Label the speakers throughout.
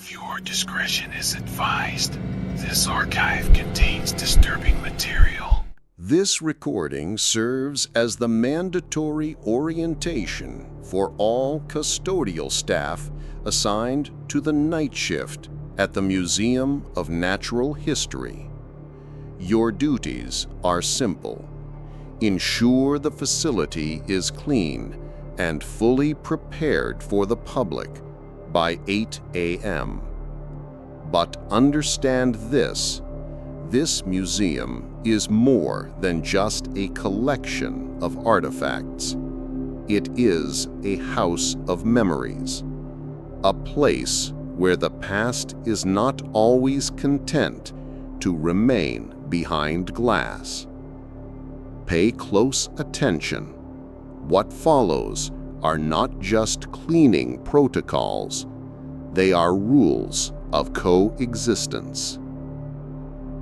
Speaker 1: Viewer discretion is advised. This archive contains disturbing material.
Speaker 2: This recording serves as the mandatory orientation for all custodial staff assigned to the night shift at the Museum of Natural History. Your duties are simple. Ensure the facility is clean and fully prepared for the public by 8 a.m. But understand this museum is more than just a collection of artifacts. It is a house of memories, a place where the past is not always content to remain behind glass. Pay close attention. What follows are not just cleaning protocols, they are rules of coexistence.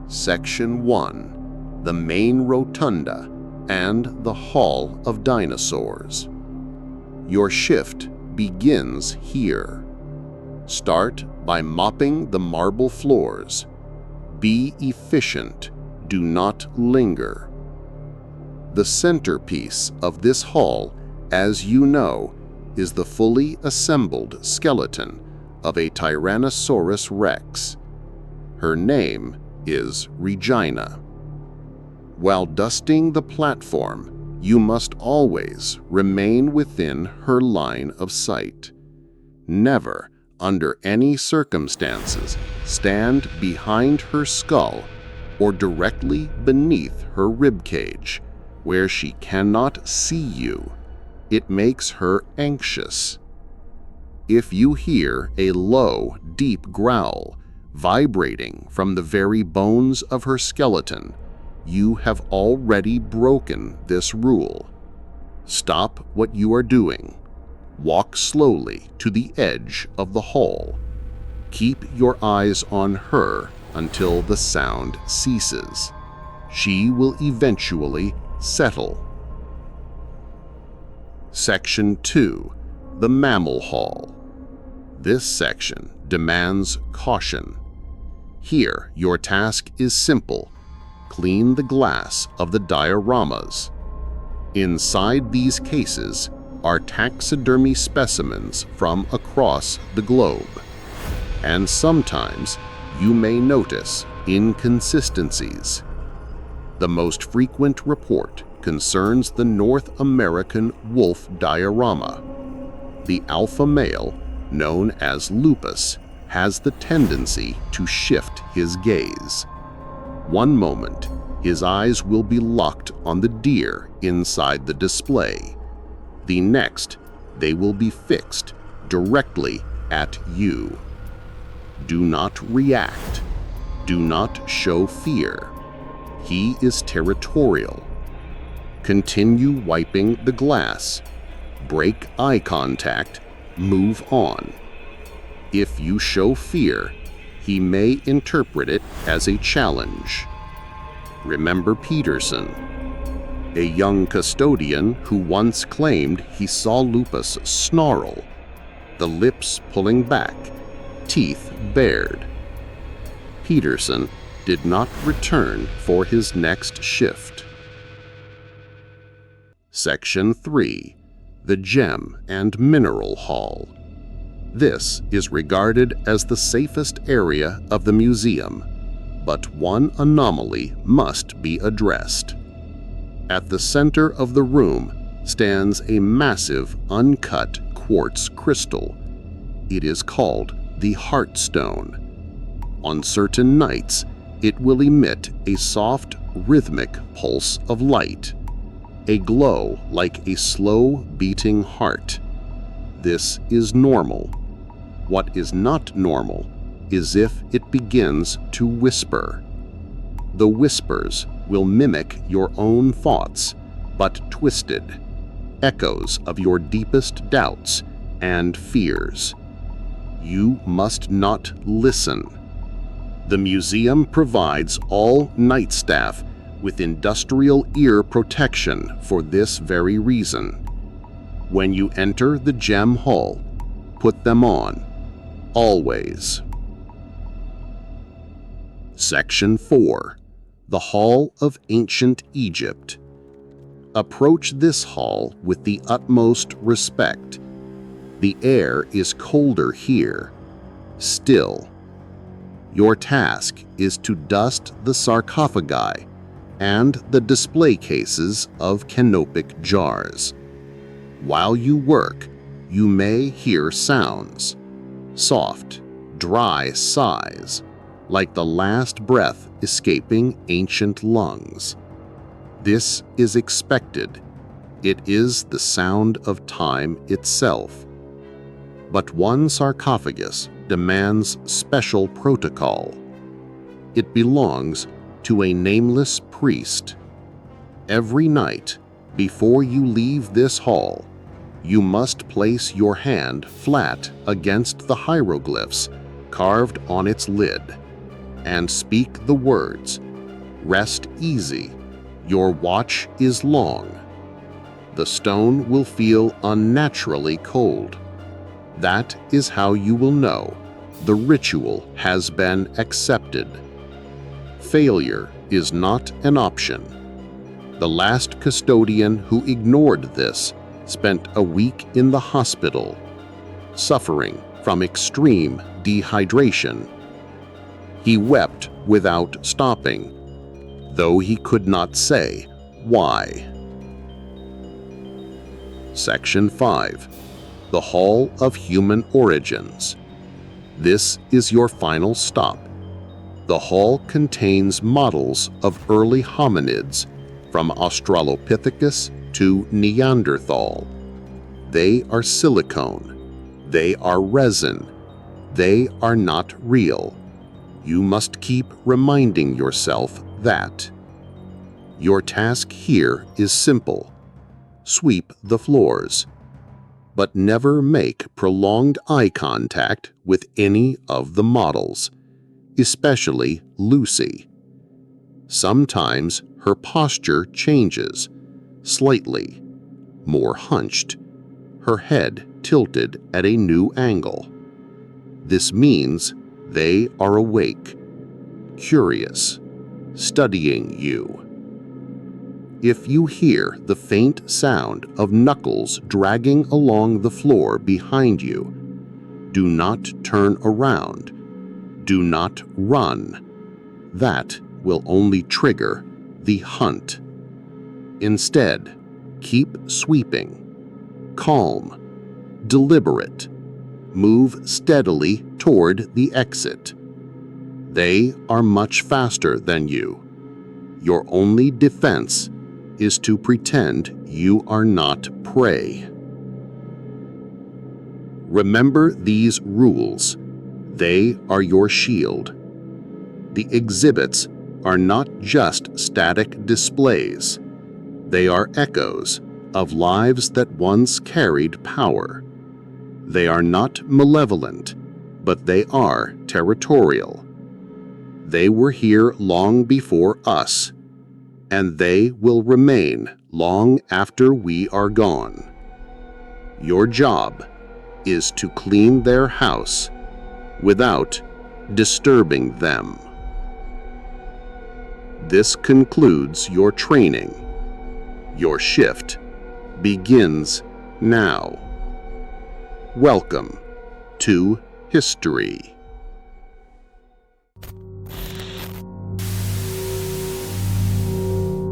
Speaker 2: Section 1. The main rotunda and the Hall of Dinosaurs. Your shift begins here. Start by mopping the marble floors. Be efficient, do not linger. The centerpiece of this hall, as you know, is the fully assembled skeleton of a Tyrannosaurus rex. Her name is Regina. While dusting the platform, you must always remain within her line of sight. Never, under any circumstances, stand behind her skull or directly beneath her ribcage, where she cannot see you. It makes her anxious. If you hear a low, deep growl vibrating from the very bones of her skeleton, you have already broken this rule. Stop what you are doing. Walk slowly to the edge of the hall. Keep your eyes on her until the sound ceases. She will eventually settle. Section 2. The Mammal Hall. This section demands caution. Here, your task is simple. Clean the glass of the dioramas. Inside these cases are taxidermy specimens from across the globe. And sometimes you may notice inconsistencies. The most frequent report concerns the North American wolf diorama. The alpha male, known as lupus, has the tendency to shift his gaze. One moment, his eyes will be locked on the deer inside the display. The next, they will be fixed directly at you. Do not react. Do not show fear. He is territorial. Continue wiping the glass. Break eye contact. Move on. If you show fear, he may interpret it as a challenge. Remember Peterson, a young custodian who once claimed he saw Lupus snarl, the lips pulling back, teeth bared. Peterson did not return for his next shift. Section 3. The Gem and Mineral Hall. This is regarded as the safest area of the museum, but one anomaly must be addressed. At the center of the room stands a massive uncut quartz crystal. It is called the Heartstone. On certain nights, it will emit a soft, rhythmic pulse of light, a glow like a slow beating heart. This is normal. What is not normal is if it begins to whisper. The whispers will mimic your own thoughts, but twisted, echoes of your deepest doubts and fears. You must not listen. The museum provides all night staff with industrial ear protection for this very reason. When you enter the Gem Hall, put them on, always. Section 4. The Hall of Ancient Egypt. Approach this hall with the utmost respect. The air is colder here. Still. Your task is to dust the sarcophagi and the display cases of canopic jars. While you work, you may hear sounds, soft, dry sighs, like the last breath escaping ancient lungs. This is expected. It is the sound of time itself. But one sarcophagus demands special protocol. It belongs to a nameless priest. Every night, before you leave this hall, you must place your hand flat against the hieroglyphs carved on its lid and speak the words, "Rest easy. Your watch is long." The stone will feel unnaturally cold. That is how you will know the ritual has been accepted. Failure is not an option. The last custodian who ignored this spent a week in the hospital, suffering from extreme dehydration. He wept without stopping, though he could not say why. Section 5. The Hall of Human Origins. This is your final stop. The hall contains models of early hominids from Australopithecus to Neanderthal. They are silicone. They are resin. They are not real. You must keep reminding yourself that. Your task here is simple. Sweep the floors, but never make prolonged eye contact with any of the models, especially Lucy. Sometimes her posture changes, slightly, more hunched, her head tilted at a new angle. This means they are awake, curious, studying you. If you hear the faint sound of knuckles dragging along the floor behind you, do not turn around. Do not run. That will only trigger the hunt. Instead, keep sweeping. Calm, deliberate. Move steadily toward the exit. They are much faster than you. Your only defense is to pretend you are not prey. Remember these rules. They are your shield. The exhibits are not just static displays. They are echoes of lives that once carried power. They are not malevolent, but they are territorial. They were here long before us, and they will remain long after we are gone. Your job is to clean their house without disturbing them. This concludes your training. Your shift begins now. Welcome to history.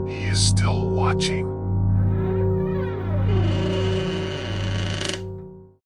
Speaker 1: He is still watching.